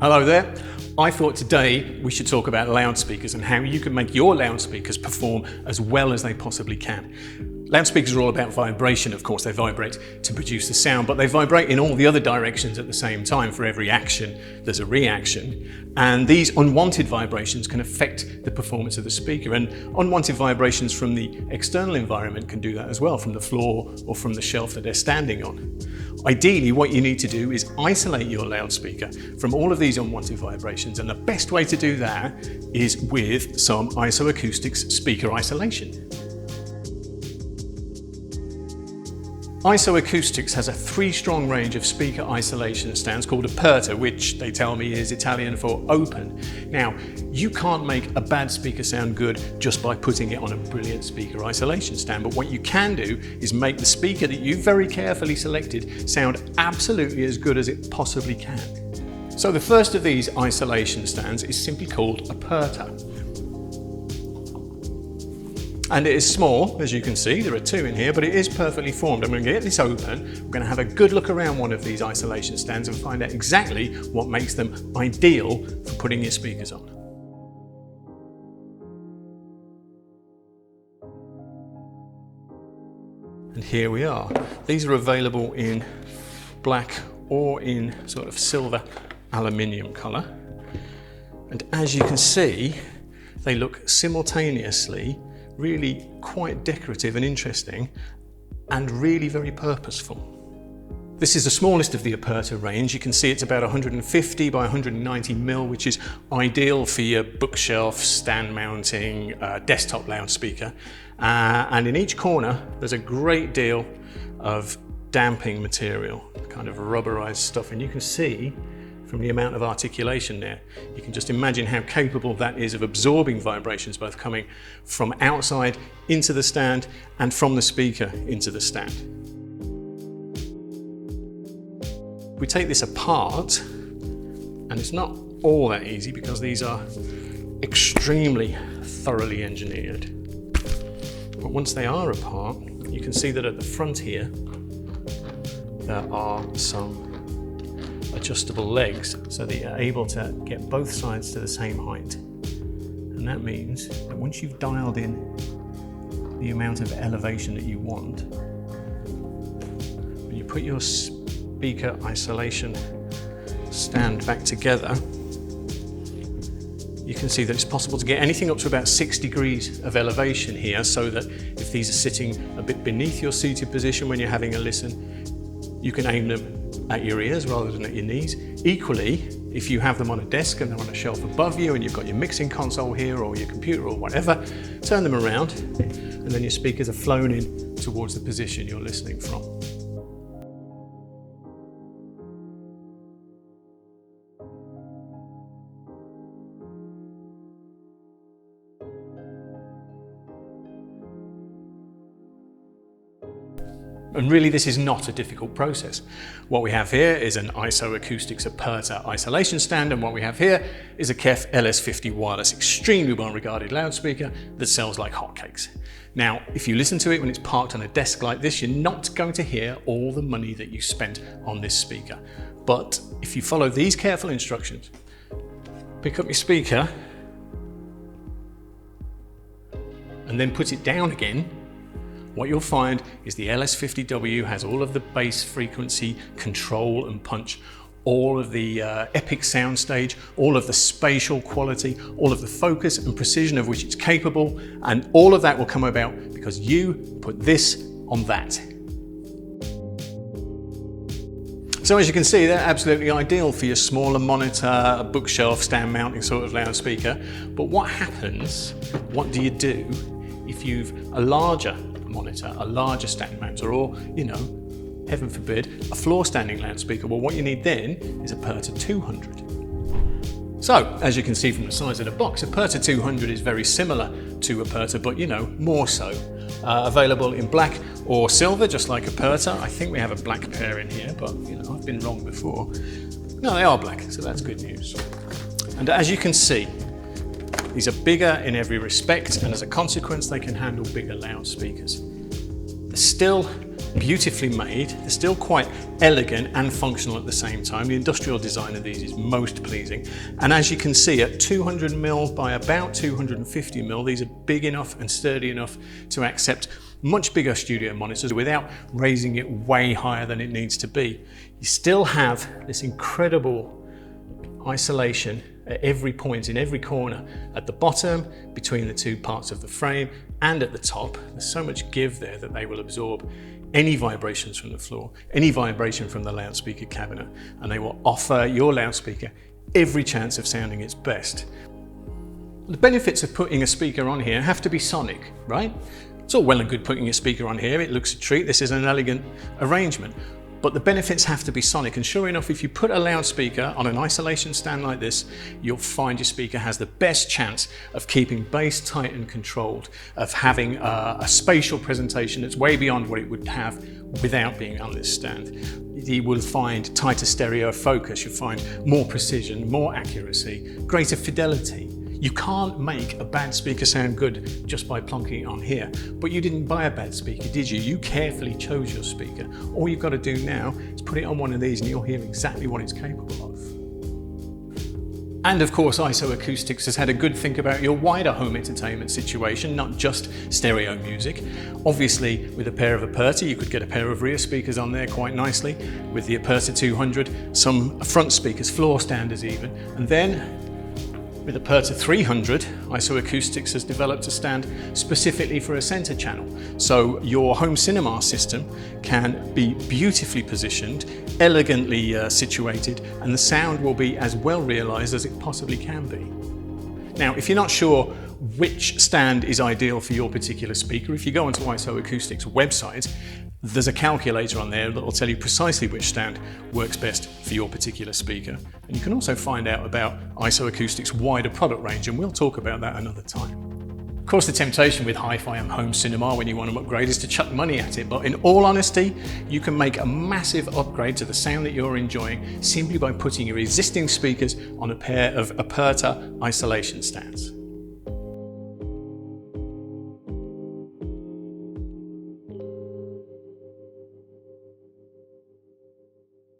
Hello there. I thought today we should talk about loudspeakers and how you can make your loudspeakers perform as well as they possibly can. Loudspeakers are all about vibration, of course. They vibrate to produce the sound, but they vibrate in all the other directions at the same time. For every action, there's a reaction. And these unwanted vibrations can affect the performance of the speaker. And unwanted vibrations from the external environment can do that as well, from the floor or from the shelf that they're standing on. Ideally, what you need to do is isolate your loudspeaker from all of these unwanted vibrations. And the best way to do that is with some IsoAcoustics speaker isolation. IsoAcoustics has a 3-strong range of speaker isolation stands called Aperta, which they tell me is Italian for open. Now, you can't make a bad speaker sound good just by putting it on a brilliant speaker isolation stand, but what you can do is make the speaker that you very carefully selected sound absolutely as good as it possibly can. So the first of these isolation stands is simply called Aperta. And it is small, as you can see. There are 2 in here, but it is perfectly formed. I'm going to get this open. We're going to have a good look around one of these isolation stands and find out exactly what makes them ideal for putting your speakers on. And here we are. These are available in black or in sort of silver aluminium colour. And as you can see, they look simultaneously really quite decorative and interesting, and really very purposeful. This is the smallest of the Aperta range. You can see it's about 150 by 190 mil, which is ideal for your bookshelf, stand mounting, desktop loudspeaker. And in each corner, there's a great deal of damping material, kind of rubberized stuff, and you can see from the amount of articulation there, you can just imagine how capable that is of absorbing vibrations, both coming from outside into the stand and from the speaker into the stand. We take this apart, and it's not all that easy because these are extremely thoroughly engineered. But once they are apart, you can see that at the front here, there are some adjustable legs so that you're able to get both sides to the same height. And that means that once you've dialed in the amount of elevation that you want, when you put your speaker isolation stand back together, you can see that it's possible to get anything up to about 6 degrees of elevation here, so that if these are sitting a bit beneath your seated position when you're having a listen, you can aim them at your ears rather than at your knees. Equally, if you have them on a desk and they're on a shelf above you and you've got your mixing console here or your computer or whatever, turn them around and then your speakers are flown in towards the position you're listening from. And really, this is not a difficult process. What we have here is an IsoAcoustics Aperta isolation stand, and what we have here is a KEF LS50 wireless, extremely well-regarded loudspeaker that sells like hotcakes. Now, if you listen to it when it's parked on a desk like this, you're not going to hear all the money that you spent on this speaker. But if you follow these careful instructions, pick up your speaker and then put it down again, what you'll find is the LS50W has all of the bass frequency control and punch, all of the epic soundstage, all of the spatial quality, all of the focus and precision of which it's capable, and all of that will come about because you put this on that. So as you can see, they're absolutely ideal for your smaller monitor, a bookshelf, stand mounting sort of loudspeaker. But what happens, what do you do if you've a larger monitor, a larger stand mounter, or, you know, heaven forbid, a floor standing loudspeaker? Well, what you need then is a Aperta 200. So, as you can see from the size of the box, a Aperta 200 is very similar to Aperta, but, you know, more so. Available in black or silver, just like Aperta. I think we have a black pair in here, but, you know, I've been wrong before. No, they are black, so that's good news. And as you can see, these are bigger in every respect, and as a consequence, they can handle bigger loudspeakers. They're still beautifully made. They're still quite elegant and functional at the same time. The industrial design of these is most pleasing. And as you can see, at 200mm by about 250mm, these are big enough and sturdy enough to accept much bigger studio monitors without raising it way higher than it needs to be. You still have this incredible isolation at every point, in every corner, at the bottom, between the two parts of the frame, and at the top. There's so much give there that they will absorb any vibrations from the floor, any vibration from the loudspeaker cabinet, and they will offer your loudspeaker every chance of sounding its best. The benefits of putting a speaker on here have to be sonic, right? It's all well and good putting a speaker on here. It looks a treat. This is an elegant arrangement. But the benefits have to be sonic, and sure enough, if you put a loudspeaker on an isolation stand like this, you'll find your speaker has the best chance of keeping bass tight and controlled, of having a spatial presentation that's way beyond what it would have without being on this stand. You will find tighter stereo focus, you'll find more precision, more accuracy, greater fidelity. You can't make a bad speaker sound good just by plonking it on here. But you didn't buy a bad speaker, did you? You carefully chose your speaker. All you've got to do now is put it on one of these and you'll hear exactly what it's capable of. And of course, IsoAcoustics has had a good think about your wider home entertainment situation, not just stereo music. Obviously, with a pair of Aperta, you could get a pair of rear speakers on there quite nicely. With the Aperta 200, some front speakers, floor standers even. And then, with Aperta 300, IsoAcoustics has developed a stand specifically for a center channel. So your home cinema system can be beautifully positioned, elegantly situated, and the sound will be as well realized as it possibly can be. Now, if you're not sure which stand is ideal for your particular speaker, if you go onto IsoAcoustics' website, there's a calculator on there that will tell you precisely which stand works best for your particular speaker. And you can also find out about IsoAcoustics' wider product range, and we'll talk about that another time. Of course, the temptation with hi-fi and home cinema when you want to upgrade is to chuck money at it, but in all honesty, you can make a massive upgrade to the sound that you're enjoying simply by putting your existing speakers on a pair of Aperta isolation stands.